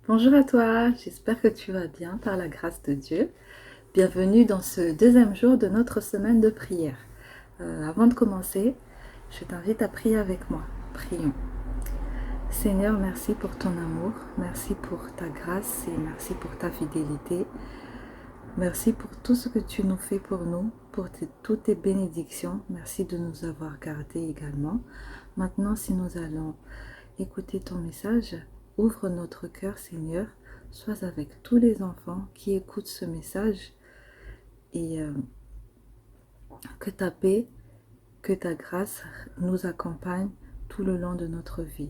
Bonjour à toi, j'espère que tu vas bien par la grâce de Dieu. Bienvenue dans ce deuxième jour de notre semaine de prière. Avant de commencer, je t'invite à prier avec moi. Prions. Seigneur, merci pour ton amour, merci pour ta grâce et merci pour ta fidélité. Merci pour tout ce que tu nous fais pour nous, pour toutes tes bénédictions. Merci de nous avoir gardés également. Maintenant, si nous allons écouter ton message, ouvre notre cœur, Seigneur. Sois avec tous les enfants qui écoutent ce message et que ta paix, que ta grâce nous accompagne tout le long de notre vie.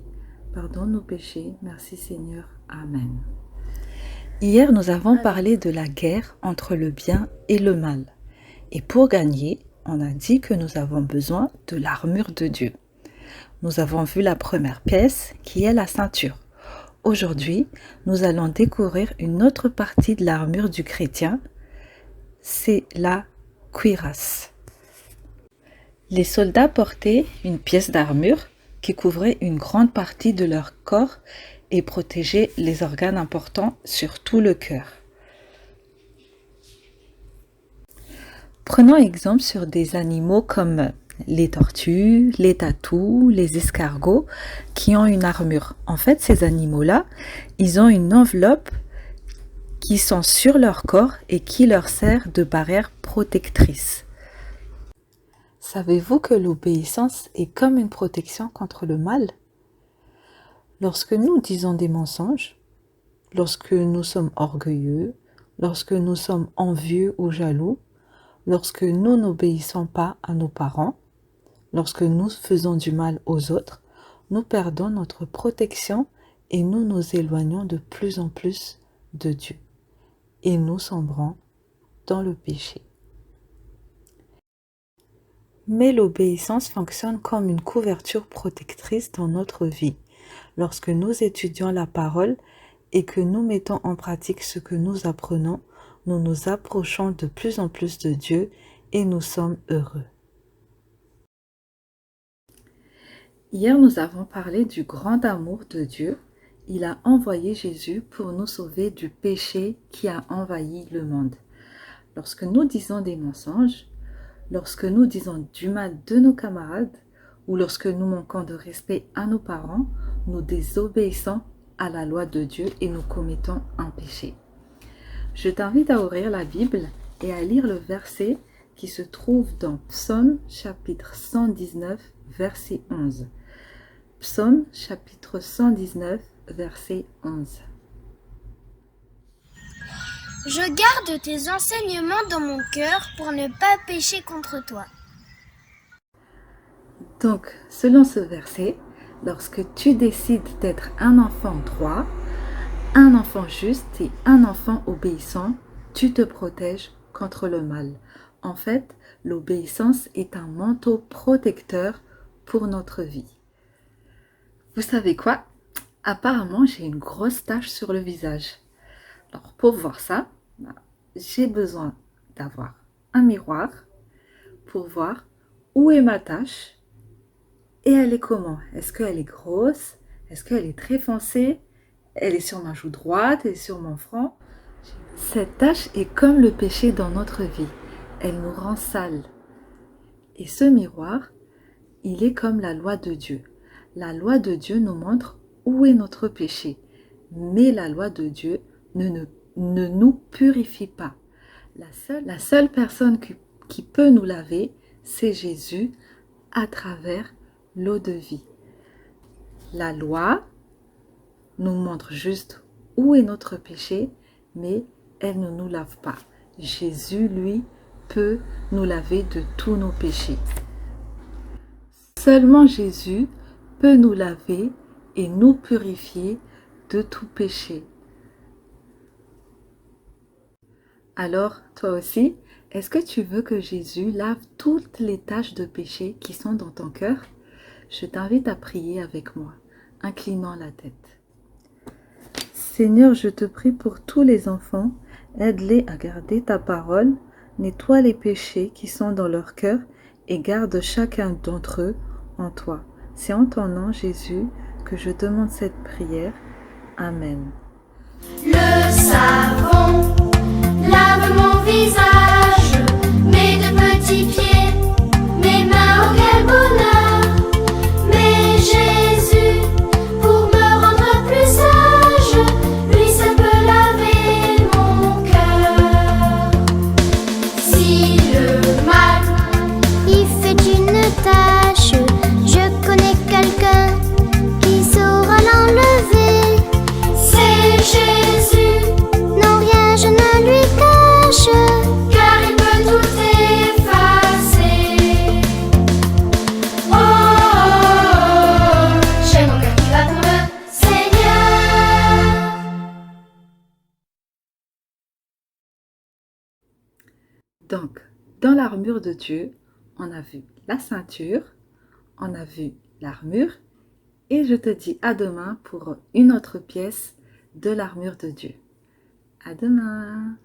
Pardonne nos péchés. Merci Seigneur. Amen. Hier, nous avons parlé de la guerre entre le bien et le mal. Et pour gagner, on a dit que nous avons besoin de l'armure de Dieu. Nous avons vu la première pièce qui est la ceinture. Aujourd'hui, nous allons découvrir une autre partie de l'armure du chrétien, c'est la cuirasse. Les soldats portaient une pièce d'armure qui couvrait une grande partie de leur corps et protégeait les organes importants, surtout le cœur. Prenons exemple sur des animaux comme les tortues, les tatous, les escargots qui ont une armure. En fait, ces animaux-là, ils ont une enveloppe qui sont sur leur corps et qui leur sert de barrière protectrice. Savez-vous que l'obéissance est comme une protection contre le mal? Lorsque nous disons des mensonges, lorsque nous sommes orgueilleux, lorsque nous sommes envieux ou jaloux, lorsque nous n'obéissons pas à nos parents, lorsque nous faisons du mal aux autres, nous perdons notre protection et nous nous éloignons de plus en plus de Dieu. Et nous sombrons dans le péché. Mais l'obéissance fonctionne comme une couverture protectrice dans notre vie. Lorsque nous étudions la parole et que nous mettons en pratique ce que nous apprenons, nous nous approchons de plus en plus de Dieu et nous sommes heureux. Hier, nous avons parlé du grand amour de Dieu. Il a envoyé Jésus pour nous sauver du péché qui a envahi le monde. Lorsque nous disons des mensonges, lorsque nous disons du mal de nos camarades ou lorsque nous manquons de respect à nos parents, nous désobéissons à la loi de Dieu et nous commettons un péché. Je t'invite à ouvrir la Bible et à lire le verset qui se trouve dans Psaume chapitre 119, verset 11. Psaume chapitre 119, verset 11. Je garde tes enseignements dans mon cœur pour ne pas pécher contre toi. Donc, selon ce verset, lorsque tu décides d'être un enfant droit, un enfant juste et un enfant obéissant, tu te protèges contre le mal. En fait, l'obéissance est un manteau protecteur pour notre vie. Vous savez quoi? Apparemment, j'ai une grosse tache sur le visage. Alors, pour voir ça, j'ai besoin d'avoir un miroir pour voir où est ma tache et elle est comment. Est-ce qu'elle est grosse? Est-ce qu'elle est très foncée? Elle est sur ma joue droite, elle est sur mon front. Cette tache est comme le péché dans notre vie. Elle nous rend sales. Et ce miroir, il est comme la loi de Dieu. La loi de Dieu nous montre où est notre péché. Mais la loi de Dieu ne nous purifie pas. La seule personne qui peut nous laver, c'est Jésus à travers l'eau de vie. La loi nous montre juste où est notre péché, mais elle ne nous lave pas. Jésus, lui, peut nous laver de tous nos péchés. Seulement Jésus peut nous laver et nous purifier de tout péché. Alors, toi aussi, est-ce que tu veux que Jésus lave toutes les taches de péché qui sont dans ton cœur? Je t'invite à prier avec moi, inclinant la tête. Seigneur, je te prie pour tous les enfants, aide-les à garder ta parole, nettoie les péchés qui sont dans leur cœur et garde chacun d'entre eux en toi. C'est en ton nom, Jésus, que je demande cette prière. Amen. Le savon lave mon visage, mes deux petits pieds, mes mains, oh quel bonheur. Mais Jésus, pour me rendre plus sage, lui seul peut laver mon cœur. Si le mal y fait une tâche, je connais quelqu'un qui saura l'enlever. C'est Jésus, non rien je ne lui cache, car il peut tout effacer. Oh, oh, oh, j'ai mon cœur qui bat pour le Seigneur. Donc, dans l'armure de Dieu, on a vu la ceinture, on a vu l'armure, et je te dis à demain pour une autre pièce de l'armure de Dieu. À demain!